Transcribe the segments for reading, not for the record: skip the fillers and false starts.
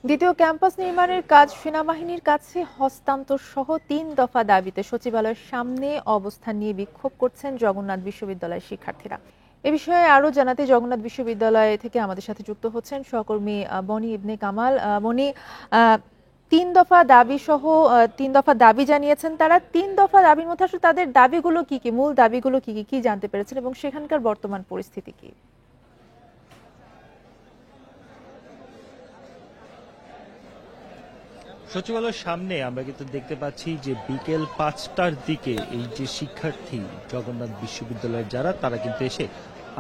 দ্বিতীয় ক্যাম্পাস নির্মাণের কাজ সেনাবাহিনীর কাছে হস্তান্তর সহ ৩ দফা দাবিতে সচিবালয়ের সামনে অবস্থান নিয়ে বিক্ষোভ করছেন জগন্নাথ বিশ্ববিদ্যালয়ের শিক্ষার্থীরা। এ বিষয়ে আরো জানাতে জগন্নাথ বিশ্ববিদ্যালয় থেকে আমাদের সাথে যুক্ত হচ্ছেন সহকর্মী বনি ইবনে কামাল। বনি, ৩ দফা দাবি সহ ৩ দফা দাবি জানিয়েছেন তারা। ৩ দফা দাবির মধ্যে আসলে তাদের দাবিগুলো কি কি, মূল দাবিগুলো কি কি, কি জানতে পেরেছেন এবং সেখানকার বর্তমান পরিস্থিতি কি? সচিবালয়ের সামনে আমরা কিন্তু দেখতে পাচ্ছি যে বিকেল ৫টার দিকে এই যে শিক্ষার্থী জগন্নাথ বিশ্ববিদ্যালয়ের যারা তারা কিন্তু এসে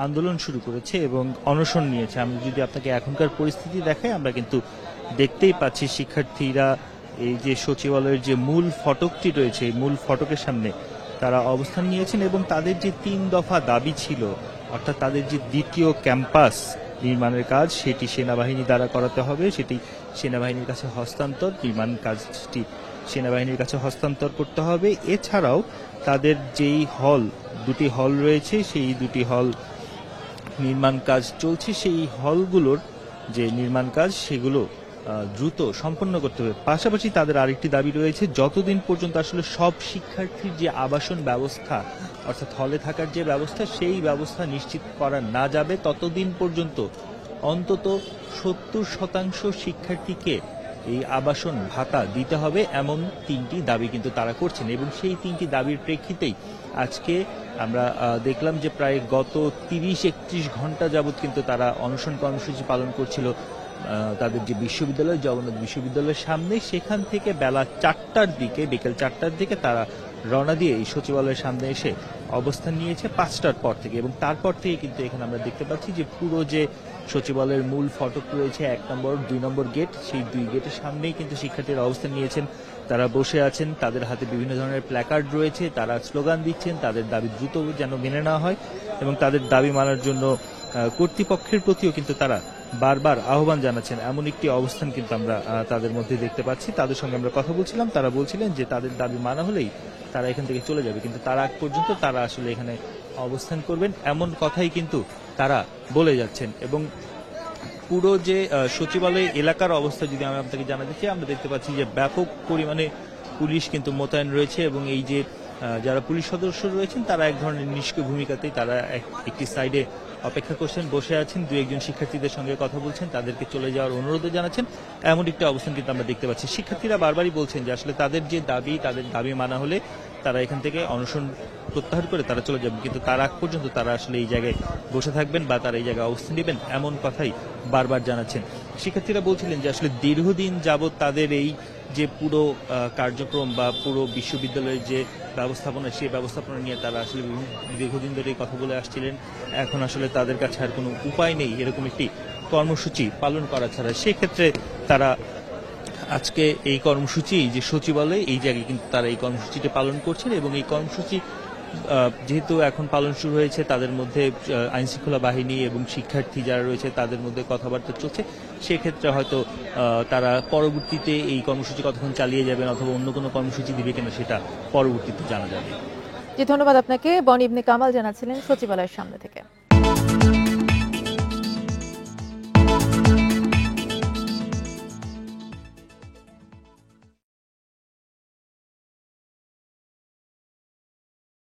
আন্দোলন শুরু করেছে এবং অনশন নিয়েছে। আমি যদি আপনাকে এখনকার পরিস্থিতি দেখাই, আমরা কিন্তু দেখতেই পাচ্ছি শিক্ষার্থীরা এই যে সচিবালয়ের যে মূল ফটকটি রয়েছে এই মূল ফটকের সামনে তারা অবস্থান নিয়েছেন এবং তাদের যে ৩ দফা দাবি ছিল, অর্থাৎ তাদের যে দ্বিতীয় ক্যাম্পাস নির্মাণের কাজ সেটি সেনাবাহিনী দ্বারা করাতে হবে, সেটি সেনাবাহিনীর কাছে হস্তান্তর, নির্মাণ কাজটি সেনাবাহিনীর কাছে হস্তান্তর করতে হবে। এছাড়াও তাদের যেই দুটি হল রয়েছে সেই দুটি হল নির্মাণ কাজ চলছে, সেই হলগুলোর যে নির্মাণ কাজ সেগুলো দ্রুত সম্পন্ন করতে হবে। পাশাপাশি তাদের আরেকটি দাবি রয়েছে, যতদিন পর্যন্ত আসলে সব শিক্ষার্থীর যে আবাসন ব্যবস্থা অর্থাৎ হলে থাকার যে ব্যবস্থা সেই ব্যবস্থা নিশ্চিত করা না যাবে ততদিন পর্যন্ত অন্তত ৭০% শিক্ষার্থীকে এই আবাসন ভাতা দিতে হবে, এমন ৩টি দাবি কিন্তু তারা করছেন। এবং সেই ৩টি দাবির প্রেক্ষিতেই আজকে আমরা দেখলাম যে প্রায় গত ৩০-৩১ ঘন্টা যাবৎ কিন্তু তারা অনশন কর্মসূচি পালন করছিল তাদের যে বিশ্ববিদ্যালয় জগন্নাথ বিশ্ববিদ্যালয়ের সামনে। সেখান থেকে বেলা ৪টার দিকে, বিকেল ৪টার দিকে তারা রওনা দিয়ে এই সচিবালয়ের সামনে এসে অবস্থান নিয়েছে ৫টার পর থেকে। এবং তারপর থেকে কিন্তু এখানে আমরা দেখতে পাচ্ছি যে পুরো যে সচিবালয়ের মূল ফটক রয়েছে ১ নম্বর ২ নম্বর গেট, সেই ২ গেটের সামনেই কিন্তু শিক্ষার্থীরা অবস্থান নিয়েছেন। তারা বসে আছেন, তাদের হাতে বিভিন্ন ধরনের প্ল্যাকার্ড রয়েছে, তারা স্লোগান দিচ্ছেন তাদের দাবি দ্রুত যেন মেনে নেওয়া হয় এবং তাদের দাবি মানার জন্য কর্তৃপক্ষের প্রতিও কিন্তু তারা বারবার আহ্বান জানাচ্ছেন। এমন একটি অবস্থান কিন্তু আমরা তাদের মধ্যে দেখতে পাচ্ছি। তাদের সঙ্গে আমরা কথা বলছিলাম, তারা বলছিলেন যে তাদের দাবি মানা হলেই তারা এখান থেকে চলে যাবে, কিন্তু তার আগ পর্যন্ত তারা আসলে এখানে অবস্থান করবেন এমন কথাই কিন্তু তারা বলে যাচ্ছেন। এবং পুরো যে সচিবালয় এলাকার অবস্থা যদি আমি আপনাকে জানাতে চাই, আমরা দেখতে পাচ্ছি যে ব্যাপক পরিমাণে পুলিশ কিন্তু মোতায়েন রয়েছে এবং এই যে যারা পুলিশ সদস্য রয়েছেন তারা এক ধরনের নিষ্ক্রিয় ভূমিকাতেই তারা একটি সাইডে অপেক্ষা করছেন, বসে আছেন, দু একজন শিক্ষার্থীদের সঙ্গে কথা বলছেন, তাদেরকে চলে যাওয়ার অনুরোধ জানাচ্ছেন। এমন একটি অবস্থান কিন্তু আমরা দেখতে পাচ্ছি। শিক্ষার্থীরা বারবারই বলছেন যে আসলে তাদের যে দাবি, তাদের দাবি মানা হলে তারা এখান থেকে অনশন প্রত্যাহার করে তারা চলে যাবেন, কিন্তু তার আগ পর্যন্ত তারা আসলে এই জায়গায় বসে থাকবেন বা তারা এই জায়গায় অবস্থান নেবেন এমন কথাই বারবার জানাচ্ছেন। শিক্ষার্থীরা বলছিলেন যে আসলে দীর্ঘদিন যাবৎ তাদের এই যে পুরো কার্যক্রম বা পুরো বিশ্ববিদ্যালয়ের যে ব্যবস্থাপনা সেই ব্যবস্থাপনা নিয়ে তারা আসলে দীর্ঘদিন ধরে কথা বলে আসছিলেন। এখন আসলে তাদের কাছে আর কোনো উপায় নেই এরকম একটি কর্মসূচি পালন করা ছাড়া। সেক্ষেত্রে তারা আজকে এই কর্মসূচি যে সচিবালয় এই জায়গায় কিন্তু তারা এই কর্মসূচিটি পালন করছেন এবং এই কর্মসূচি যেহেতু এখন পালন শুরু হয়েছে, তাদের মধ্যে আইন শৃঙ্খলা বাহিনী এবং শিক্ষার্থী যারা রয়েছে তাদের মধ্যে কথাবার্তা চলছে। সেক্ষেত্রে হয়তো তারা পরবর্তীতে এই কর্মসূচি কতক্ষণ চালিয়ে যাবেন অথবা অন্য কোনো কর্মসূচি দিবে কিনা সেটা পরবর্তীতে জানা যাবে। জি, ধন্যবাদ আপনাকে। বনি ইবনে কামাল জানাচ্ছিলেন সচিবালয়ের সামনে থেকে।